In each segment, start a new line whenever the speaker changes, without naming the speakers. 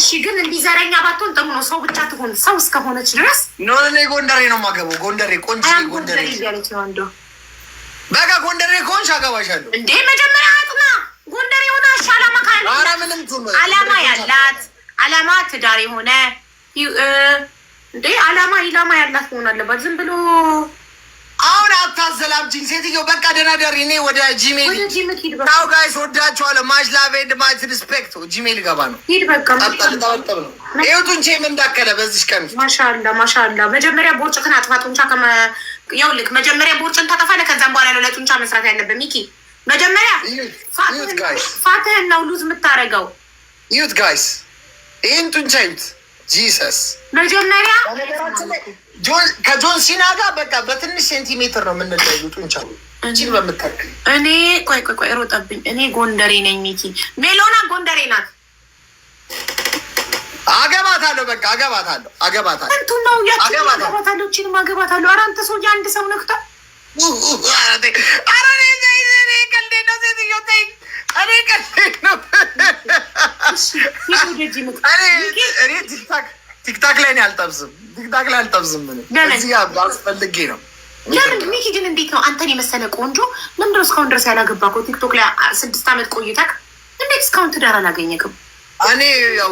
እሺ ግን እንዲዘረኛ ባትሆን ጥሩ ነው። ሰው ብቻ ትሆን ሰው እስከሆነች ድረስ
ኖ እኔ ጎንደሬ ነው የማገባው። ጎንደሬ ቆንጆ ጎንደሬ
እያለች ነው አንዱ።
በቃ ጎንደሬ ከሆንሽ አገባሻለሁ።
እንዴ መጀመሪያ አጥና ጎንደሬ ሆነ አላማ ካለ አላማ ያላት አላማ ትዳር የሆነ እንዴ አላማ ኢላማ ያላት መሆን አለባት። ዝም ብሎ
አሁን አታዘላብጂኝ ሴትዮ። በቃ ደናደሪ። እኔ ወደ ጂሜል ታው ጋይስ ወዳችኋለሁ። ማች ላቭ ኤንድ ማች ሪስፔክት። ጂሜል ገባ ነው
ሂድ በቃ
ጠብጠብ ነው። ይኸው ጡንቼም እንዳከለ በዚህ ቀን
ማሻአላ ማሻአላ። መጀመሪያ ቦርጭህን አጥፋ። ጡንቻ ይኸውልህ መጀመሪያ ቦርጭን ታጠፋለህ። ከዛም በኋላ ነው ለጡንቻ መስራት ያለብህ ሚኪ። መጀመሪያ ፋትህን ነው ሉዝ የምታደርገው።
ዩት ጋይስ ይህን ጡንቻ ዩት ጂሰስ
መጀመሪያ
ከጆን ሲና ጋር በቃ በትንሽ ሴንቲሜትር ነው የምንለዩ ጡንቻ እጅግ በምታክል።
እኔ ቆይ ሮጠብኝ። እኔ ጎንደሬ ነኝ ሚኪ። ሜሎና ጎንደሬ ናት።
አገባታለሁ በቃ አገባታለሁ
እንቱ ነው አገባታለሁ። እቺንም አገባታለሁ። ኧረ አንተ ሰው የአንድ ሰው ነክታ
ቲክታክ ላይ አልጠብስም። እዚህ አስፈልጌ ነው።
ለምን ሚኪ ግን እንዴት ነው አንተን የመሰለ ቆንጆ ለምንድነው እስካሁን ድረስ ያላገባከው? ቲክቶክ ላይ 6 ዓመት ቆይተክ እንዴት እስካሁን ትዳር አላገኘክም?
እኔ ያው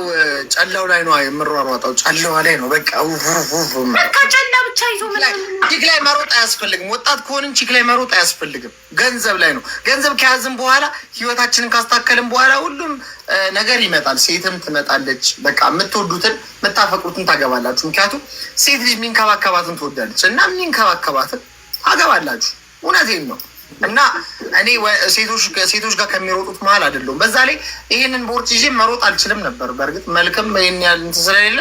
ጨላው ላይ ነው የምሯሯጠው። ጨላዋ ላይ ነው በቃ
ጨላ ብቻ ይዞ
ቺክ ላይ መሮጥ አያስፈልግም። ወጣት ከሆንን ቺክ ላይ መሮጥ አያስፈልግም። ገንዘብ ላይ ነው። ገንዘብ ከያዝን በኋላ ህይወታችንን ካስተካከልን በኋላ ሁሉም ነገር ይመጣል። ሴትም ትመጣለች። በቃ የምትወዱትን የምታፈቅሩትን ታገባላችሁ። ምክንያቱም ሴት ልጅ የሚንከባከባትን ትወዳለች እና የሚንከባከባትን ታገባላችሁ። እውነቴን ነው። እና እኔ ሴቶች ጋር ከሚሮጡት መሀል አይደለሁም። በዛ ላይ ይህንን ቦርጭ ይዤ መሮጥ አልችልም ነበር። በእርግጥ መልክም ይህን ያህል እንትን ስለሌለ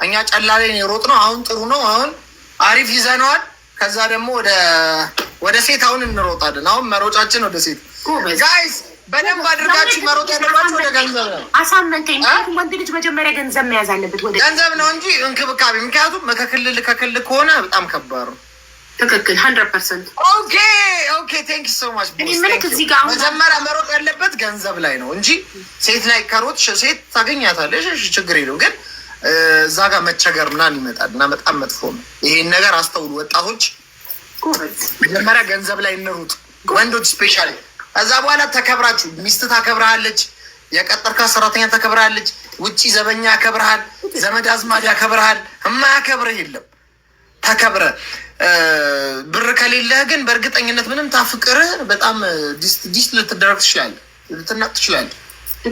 እኛ ጨላ ላይ የሮጥ ነው። አሁን ጥሩ ነው። አሁን አሪፍ ይዘነዋል። ከዛ ደግሞ ወደ ሴት አሁን እንሮጣለን። አሁን መሮጫችን ወደ ሴት ጋይስ። በደንብ አድርጋችሁ መሮጥ ያለባችሁ ወደ ገንዘብ ነው።
አሳመንከኝ። ወንድ ልጅ መጀመሪያ ገንዘብ መያዝ አለበት። ወደ
ገንዘብ ነው እንጂ እንክብካቤ። ምክንያቱም ከክልል ከሆነ በጣም ከባድ ነው።
ትክክል 100%።
ኦኬ ቴንክ ሶ ማች።
መጀመሪያ
መሮጥ ያለበት ገንዘብ ላይ ነው እንጂ ሴት ላይ ከሮጥ ሴት ታገኛታለሽ፣ ችግር የለው። ግን እዛ ጋር መቸገር ምናምን ይመጣል እና በጣም መጥፎ ነው። ይሄን ነገር አስተውሉ ወጣቶች። መጀመሪያ ገንዘብ ላይ እንሩጥ፣ ወንዶች ስፔሻሊ። ከዛ በኋላ ተከብራችሁ፣ ሚስት ታከብረሃለች፣ የቀጠርካት ሰራተኛ ታከብረሃለች፣ ውጪ ዘበኛ ያከብረሃል፣ ዘመድ አዝማድ ያከብረሃል። የማያከብርህ የለም። ተከብረ ብር ከሌለህ ግን በእርግጠኝነት ምንም ታፍቅርህ በጣም ዲስት ልትደረግ ትችላለህ፣ ልትናቅ ትችላለህ።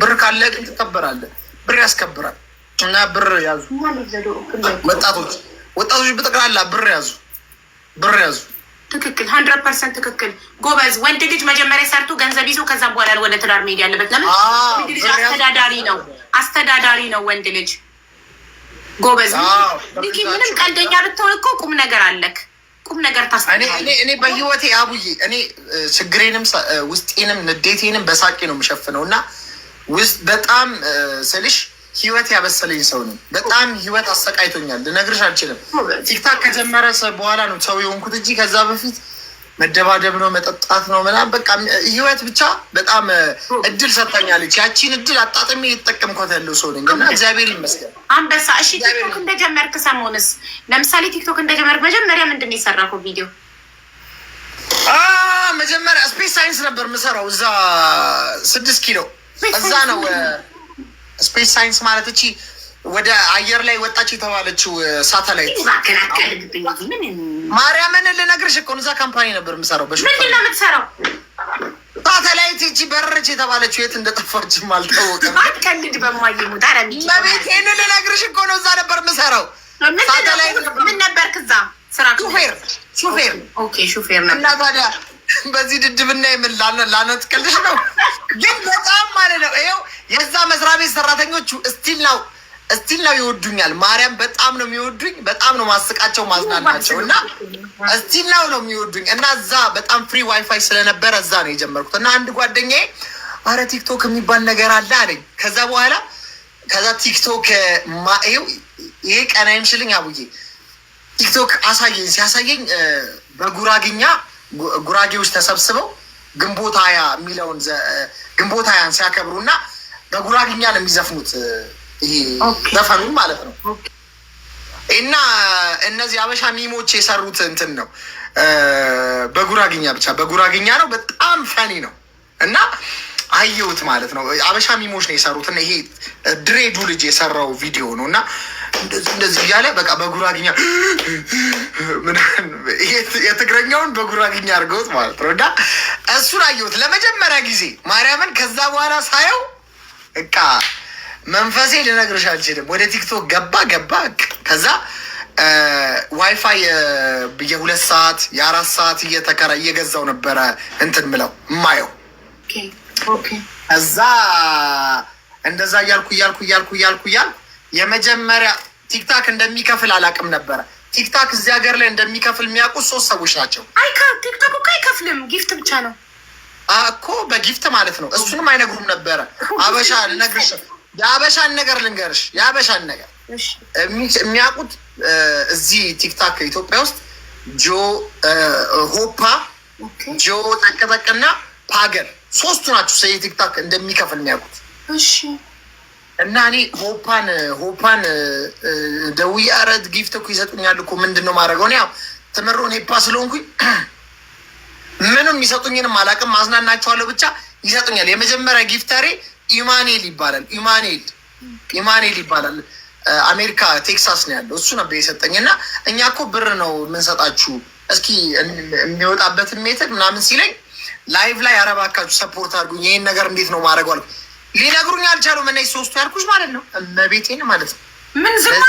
ብር ካለ ግን ትከበራለህ። ብር ያስከብራል። እና ብር ያዙ ወጣቶች በጠቅላላ ብር ያዙ።
ትክክል 100% ትክክል። ጎበዝ። ወንድ ልጅ መጀመሪያ ሰርቶ ገንዘብ ይዞ ከዛ በኋላ ወደ ትዳር መሄድ ያለበት። ለምን ወንድ ልጅ አስተዳዳሪ ነው ወንድ ልጅ። ጎበዝ። ምንም ቀልደኛ ብትሆን እኮ ቁም ነገር አለክ። ቁም ነገር ታስተዳዳሪ።
እኔ በህይወቴ አቡዬ እኔ ችግሬንም ውስጤንም ንዴቴንም በሳቄ ነው የምሸፍነው እና ውስጥ በጣም ስልሽ ህይወት ያበሰለኝ ሰው ነው። በጣም ህይወት አሰቃይቶኛል፣ ልነግርሽ አልችልም። ቲክታክ ከጀመረ በኋላ ነው ሰው የሆንኩት እንጂ ከዛ በፊት መደባደብ ነው መጠጣት ነው ምናምን በቃ ህይወት ብቻ በጣም እድል ሰጥታኛለች። ያቺን እድል አጣጥሜ የተጠቀምኳት ያለው ሰው ነኝ እና እግዚአብሔር ይመስገን።
አንበሳ። እሺ ቲክቶክ እንደጀመርክ ሰሞንስ ለምሳሌ ቲክቶክ እንደጀመርክ መጀመሪያ ምንድን ነው የሰራከው ቪዲዮ?
መጀመሪያ ስፔስ ሳይንስ ነበር የምሰራው እዛ 6 ኪሎ እዛ ነው። ስፔስ ሳይንስ ማለት እቺ ወደ አየር ላይ ወጣች የተባለችው ሳተላይት። ማርያምን ልነግርሽ እኮ እዛ ካምፓኒ ነበር የምሰራው።
ምንድን ነው የምትሰራው?
ሳተላይት እቺ በረረች የተባለችው የት እንደጠፋችም አልታወቀም።
አትቀልድ በማየሙት
በቤቴን ልነግርሽ እኮ ነው እዛ ነበር የምሰራው።
ሳተላይት ምን ነበርክ እዛ ስራ?
ሹፌር።
ኦኬ ሹፌር ነበር።
እና ታዲያ በዚህ ድድብና የምን ላነጥቅልሽ ነው? ግን በጣም ማለት ነው ይኸው የዛ መስሪያ ቤት ሰራተኞቹ እስቲል ነው ይወዱኛል። ማርያም በጣም ነው የሚወዱኝ። በጣም ነው ማስቃቸው ማዝናናቸው እና እስቲል ነው የሚወዱኝ። እና እዛ በጣም ፍሪ ዋይፋይ ስለነበረ እዛ ነው የጀመርኩት። እና አንድ ጓደኛዬ አረ ቲክቶክ የሚባል ነገር አለ አለኝ። ከዛ ቲክቶክ ይሄ ቀን አይምሽልኝ አቡዬ ቲክቶክ አሳየኝ። ሲያሳየኝ በጉራግኛ ጉራጌዎች ተሰብስበው ግንቦት ሃያ የሚለውን ግንቦት ሃያን ሲያከብሩ እና በጉራግኛ ነው የሚዘፍኑት ይሄ ዘፈኑን ማለት ነው። እና እነዚህ አበሻ ሚሞች የሰሩት እንትን ነው በጉራግኛ ብቻ በጉራግኛ ነው። በጣም ፈኒ ነው እና አየሁት ማለት ነው። አበሻ ሚሞች ነው የሰሩት እና ይሄ ድሬዱ ልጅ የሰራው ቪዲዮ ነው እና እንደዚህ እያለ በቃ በጉራግኛ የትግረኛውን በጉራግኛ አድርገውት ማለት ነው። እና እሱን አየሁት ለመጀመሪያ ጊዜ ማርያምን። ከዛ በኋላ ሳየው በቃ መንፈሴ ልነግርሽ አልችልም። ወደ ቲክቶክ ገባ። ከዛ ዋይፋይ የ2 ሰዓት የ4 ሰዓት እየገዛው ነበረ እንትን ምለው እማየው። እዛ እንደዛ እያልኩ የመጀመሪያ ቲክታክ እንደሚከፍል አላውቅም ነበረ። ቲክታክ እዚህ ሀገር ላይ እንደሚከፍል የሚያውቁት 3 ሰዎች ናቸው።
ቲክቶክ እኮ አይከፍልም፣ ጊፍት ብቻ ነው
እኮ በጊፍት ማለት ነው። እሱንም አይነግሩም ነበረ። አበሻ ልነግርሽ፣ የአበሻን ነገር ልንገርሽ፣ የአበሻን ነገር የሚያውቁት እዚህ ቲክታክ ኢትዮጵያ ውስጥ ሆፓ፣ ጠቅጠቅና ፓገር 3ቱ ናቸው ስለ ቲክታክ እንደሚከፍል የሚያውቁት። እና እኔ ሆፓን ደውዬ ኧረ ጊፍት እኮ ይሰጡኛል እኮ ምንድን ነው ማድረገው? ያው ትምሮን ሄፓ ስለሆንኩኝ ምንም ይሰጡኝንም አላውቅም። ማዝናናቸዋለሁ ብቻ ይሰጡኛል። የመጀመሪያ ጊፍተሬ ኢማኔል ይባላል። አሜሪካ ቴክሳስ ነው ያለው። እሱ ነበር የሰጠኝ። እና እኛ እኮ ብር ነው የምንሰጣችሁ እስኪ የሚወጣበትን ሜትር ምናምን ሲለኝ ላይቭ ላይ አረባካችሁ ሰፖርት አድርጉኝ፣ ይህን ነገር እንዴት ነው ማድረግ አልኩ። ሊነግሩኝ አልቻሉም። እነዚህ 3ቱ ያልኩሽ ማለት ነው እመቤቴን ማለት ነው።
ምን ዝም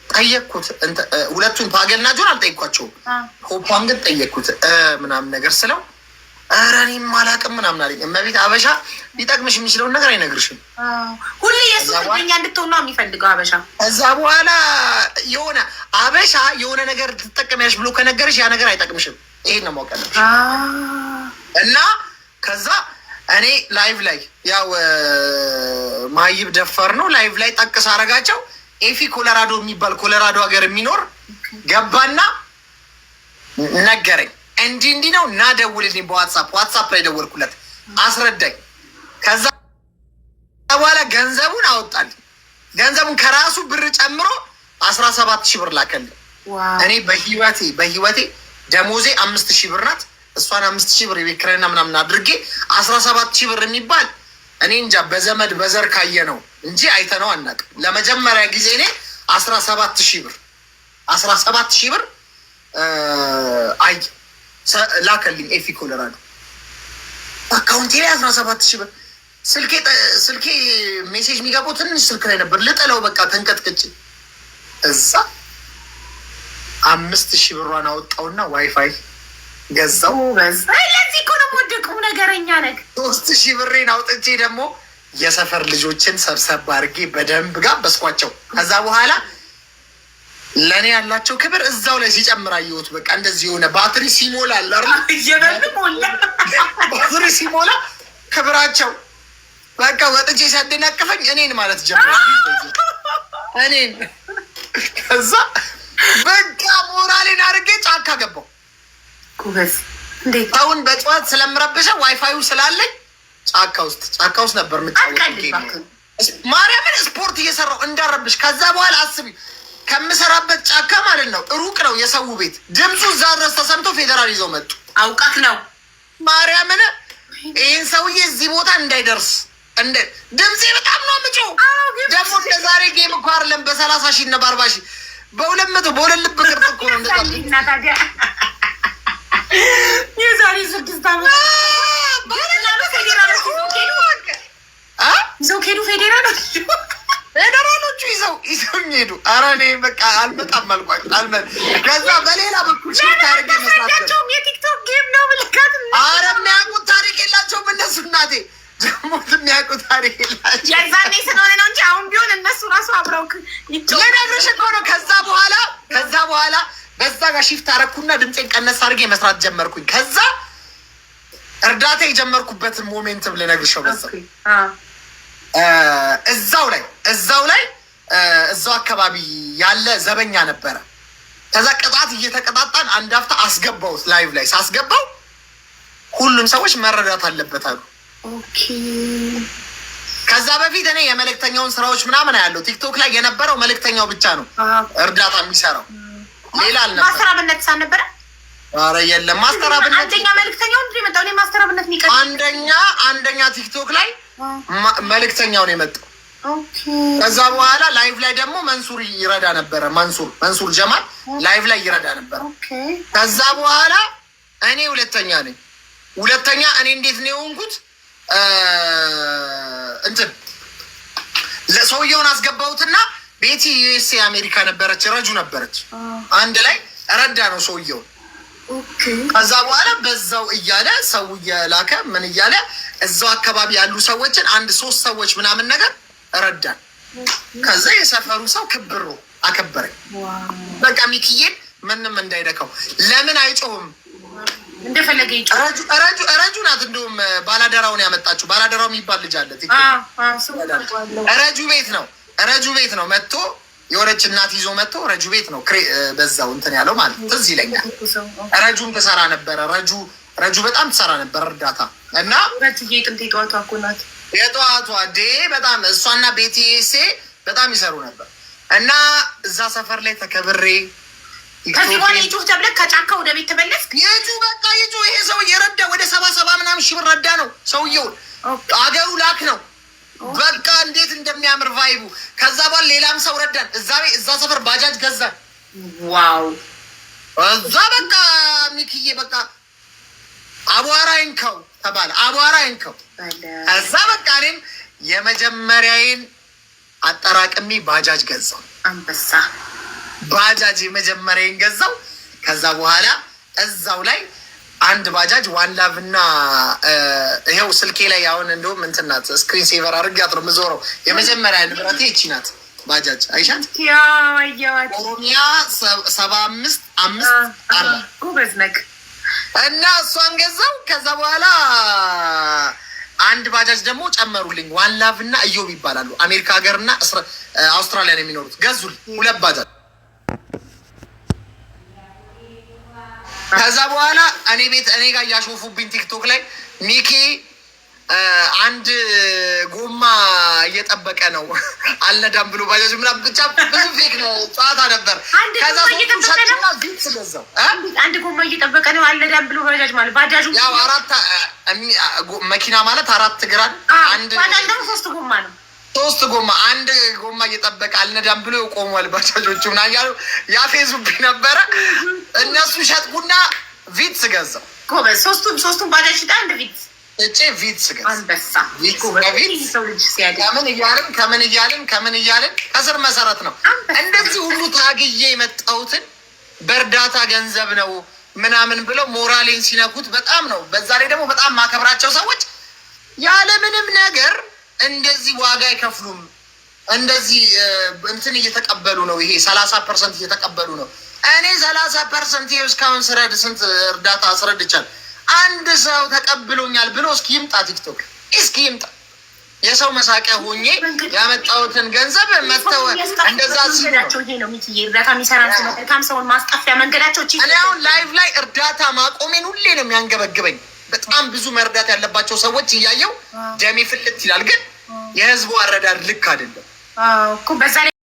ጠየቅኩት። 2ቱን ፓገልና ጆን አልጠየቅኳቸውም። ሆፓን ግን ጠየቅኩት ምናምን ነገር ስለው ኧረ እኔም አላውቅም ምናምን አለኝ። እመቤት አበሻ ሊጠቅምሽ የሚችለውን ነገር አይነግርሽም።
ሁሌ የሱ ጓደኛ እንድትሆን ነው የሚፈልገው አበሻ።
ከዛ በኋላ የሆነ አበሻ የሆነ ነገር ትጠቀሚያለሽ ብሎ ከነገርሽ ያ ነገር አይጠቅምሽም። ይሄን ነው ማወቅ ያለብሽ። እና ከዛ እኔ ላይቭ ላይ ያው ማይብ ደፈር ነው ላይቭ ላይ ጠቅስ አረጋቸው። ኤፊ ኮሎራዶ የሚባል ኮሎራዶ ሀገር የሚኖር ገባና ነገረኝ። እንዲህ ነው እና ደውልልኝ በዋትሳፕ ላይ ደወልኩለት፣ አስረዳኝ። ከዛ በኋላ ገንዘቡን አወጣልኝ። ገንዘቡን ከራሱ ብር ጨምሮ 17,000 ብር ላከልኝ። እኔ በህይወቴ ደሞዜ 5,000 ብር ናት። እሷን 5,000 ብር የቤት ኪራይና ምናምን አድርጌ 17,000 ብር የሚባል እኔ እንጃ በዘመድ በዘር ካየ ነው እንጂ አይተነው አናውቅም። ለመጀመሪያ ጊዜ እኔ 17,000 ብር አይ ላከልኝ ኤፊ ኮሎራዶ አካውንቴ ላይ 17,000 ብር። ስልኬ ሜሴጅ የሚገባው ትንሽ ስልክ ላይ ነበር። ልጠለው በቃ ተንቀጥቅጭ። እዛ 5,000 ብሯን አወጣውና ዋይፋይ ገዛው።
ለዚህ እኮ ነው የምወደቀው ነገረኛ ነግ
3,000 ብሬን አውጥቼ ደግሞ የሰፈር ልጆችን ሰብሰብ አድርጌ በደንብ ጋበዝኳቸው። ከዛ በኋላ ለእኔ ያላቸው ክብር እዛው ላይ ሲጨምር አየሁት። በቃ እንደዚህ የሆነ ባትሪ ሲሞላ ባትሪ ሲሞላ ክብራቸው በቃ ወጥቼ ሲያደናቅፈኝ እኔን ማለት ጀመረ። እኔን ከዛ በቃ ሞራሌን አድርጌ ጫካ ገባው። አሁን በጠዋት ስለምረብሸ ዋይፋዩ ስላለኝ ጫካ ውስጥ ነበር የምጫወተው። ማርያምን ስፖርት እየሰራው እንዳረብሽ። ከዛ በኋላ አስቢ ከምሰራበት ጫካ ማለት ነው ሩቅ ነው የሰው ቤት። ድምፁ እዛ ድረስ ተሰምቶ ፌዴራል ይዘው መጡ።
አውቃት ነው
ማርያምን ይህን ሰውዬ እዚህ ቦታ እንዳይደርስ ድምፄ በጣም ነው ምጮው። ደግሞ እንደዛሬ ጌም እኮ አይደለም በ30,000 እና በ40,000 በ200 በሁለት ልብ ቅርጽ እኮ ነው እንደዛ።
የዛሬ 6 ዓመት ይዘው ሄዱ
ፌዴራሎቹ ይዘው ሄዱ። ኧረ እኔ በቃ አልመጣም አልኳቸው። ከዛ በሌላ በኩል ታሪክ መስራቸው
የቲክቶክ ጌም ነው ምልካት።
ኧረ የሚያውቁት ታሪክ የላቸውም እነሱ። እናቴ ደግሞ የሚያውቁት ታሪክ የላቸው።
የዛኔ ስለሆነ ነው እንጂ አሁን ቢሆን እነሱ ራሱ አብረው
ልነግርሽ እኮ ነው። ከዛ በኋላ በዛ ጋር ሺፍት አደረኩና ድምፄን ቀነስ አድርጌ መስራት ጀመርኩኝ። ከዛ እርዳታ የጀመርኩበትን ሞሜንትም ልነግርሽው በዛ እዛው አካባቢ ያለ ዘበኛ ነበረ። ከዛ ቅጣት እየተቀጣጣን አንድ አፍታ አስገባውት። ላይቭ ላይ ሳስገባው ሁሉም ሰዎች መረዳት አለበት አሉ። ከዛ በፊት እኔ የመልእክተኛውን ስራዎች ምናምን ያለው ቲክቶክ ላይ የነበረው መልእክተኛው ብቻ ነው እርዳታ የሚሰራው፣ ሌላ አልነበረ።
ማስተራብነት ሳልነበረ
ኧረ የለም ማስተራብነት።
አንደኛ መልእክተኛው እንዴ መጣው? እኔ ማስተራብነት የሚቀር
አንደኛ ቲክቶክ ላይ መልእክተኛው ነው የመጣው። ከዛ በኋላ ላይቭ ላይ ደግሞ መንሱር ይረዳ ነበረ። መንሱር ጀማል ላይቭ ላይ ይረዳ ነበረ። ከዛ በኋላ እኔ ሁለተኛ ነኝ። እኔ እንዴት ነው የሆንኩት? እንትን ለሰውየውን አስገባሁትና ቤቲ ዩኤስኤ አሜሪካ ነበረች፣ ረጁ ነበረች፣ አንድ ላይ ረዳ ነው ሰውየውን። ከዛ በኋላ በዛው እያለ ሰው እየላከ ምን እያለ እዛው አካባቢ ያሉ ሰዎችን 1-3 ሰዎች ምናምን ነገር ረዳን። ከዛ የሰፈሩ ሰው ክብሮ አከበረኝ። በቃ ሚኪዬን ምንም እንዳይደካው ለምን አይጮህም
እንደፈለገ ይጮህ።
ረጁ ናት እንደውም ባላደራውን ያመጣችው። ባላደራው የሚባል ልጅ አለ ረጁ ቤት ነው መጥቶ የወረች እናት ይዞ መጥቶ ረጁ ቤት ነው በዛው እንትን ያለው ማለት ትዝ ይለኛል። ረጁም ትሰራ ነበረ። ረጁ በጣም ትሰራ ነበር እርዳታ እና የጠዋቷ በጣም እሷና ቤቴሴ በጣም ይሰሩ ነበር እና እዛ ሰፈር ላይ ተከብሬ
ከዚህ በኋላ ይጩህ ተብለህ ከጫካ ወደ ቤት ተመለስክ?
ይጩህ ይሄ ሰው የረዳ ወደ 70 ምናምን ሺህ ብር ረዳ ነው ሰውየውን። አገሩ ላክ ነው በቃ እንዴት እንደሚያምር ቫይቡ። ከዛ በኋላ ሌላም ሰው ረዳን። እዛ ሰፈር ባጃጅ ገዛን።
ዋው
እዛ በቃ ሚኪዬ በቃ አቧራ ይንካው ተባለ። አቧራ ይንካው። እዛ በቃ እኔም የመጀመሪያዬን አጠራቅሚ ባጃጅ ገዛው።
አንበሳ
ባጃጅ የመጀመሪያዬን ገዛው። ከዛ በኋላ እዛው ላይ አንድ ባጃጅ ዋን ላቭ እና ይኸው ስልኬ ላይ አሁን እንደውም እንትን ናት፣ ስክሪን ሴቨር አድርጋት ነው የምዞረው። የመጀመሪያ ንብረቴ ይቺ ናት ባጃጅ። አይሻት ኦሮሚያ 75/5
ጎበዝ ነክ
እና እሷን ገዛው። ከዛ በኋላ አንድ ባጃጅ ደግሞ ጨመሩልኝ። ዋን ላቭ እና እዮብ ይባላሉ። አሜሪካ ሀገር እና አውስትራሊያ ነው የሚኖሩት። ገዙልኝ 2 ባጃጅ። ከዛ በኋላ እኔ ጋር እያሾፉብኝ ቲክቶክ ላይ ሚኪ አንድ ጎማ እየጠበቀ ነው አልነዳም ብሎ ባጃጅ ምናምን ብቻ ብዙ ፌክ ነው ጨዋታ ነበር። ከዛ ሰጡና ቪትስ ገዛው።
አንድ ጎማ እየጠበቀ ነው አልነዳም ብሎ ባጃጅ ማለት ባጃጁ
ያው 4 መኪና ማለት 4 እግር አንድ
ባጃጅ ደግሞ 3 ጎማ ነው።
3 ጎማ አንድ ጎማ እየጠበቀ አልነዳም ብሎ ቆሟል። ባጃጆቹ ምናምን ያሉ ያፌዙብኝ ነበረ። እነሱ ሸጥኩና ቪትስ ገዛው።
ጎበዝ ሶስቱም ባጃጅ ሽጣ አንድ ቪትስ
ቪትስ ገዛው።
አንበሳ
ከምን እያልን ከስር መሰረት ነው እንደዚህ ሁሉ ታግዬ የመጣሁትን በእርዳታ ገንዘብ ነው ምናምን ብለው ሞራሌን ሲነኩት በጣም ነው። በዛ ላይ ደግሞ በጣም ማከብራቸው ሰዎች ያለምንም ነገር እንደዚህ ዋጋ አይከፍሉም። እንደዚህ እንትን እየተቀበሉ ነው። ይሄ 30% እየተቀበሉ ነው። እኔ 30% ይኸው እስካሁን ስንት እርዳታ አስረድቻለሁ። አንድ ሰው ተቀብሎኛል ብሎ እስኪ ይምጣ፣ ቲክቶክ እስኪ ይምጣ። የሰው መሳቂያ ሆኜ ያመጣሁትን ገንዘብ መተው እንደዛ ሲናቸው።
ይሄ ነው ሚኪዬ እርዳታ የሚሰራ መልካም ሰውን ማስጠፊያ መንገዳቸው።
እኔ አሁን ላይቭ ላይ እርዳታ ማቆሜን ሁሌ ነው የሚያንገበግበኝ። በጣም ብዙ መርዳት ያለባቸው ሰዎች እያየው ደሜ ፍልት ይላል። ግን የህዝቡ አረዳድ ልክ አይደለም እኮ በዛ ላይ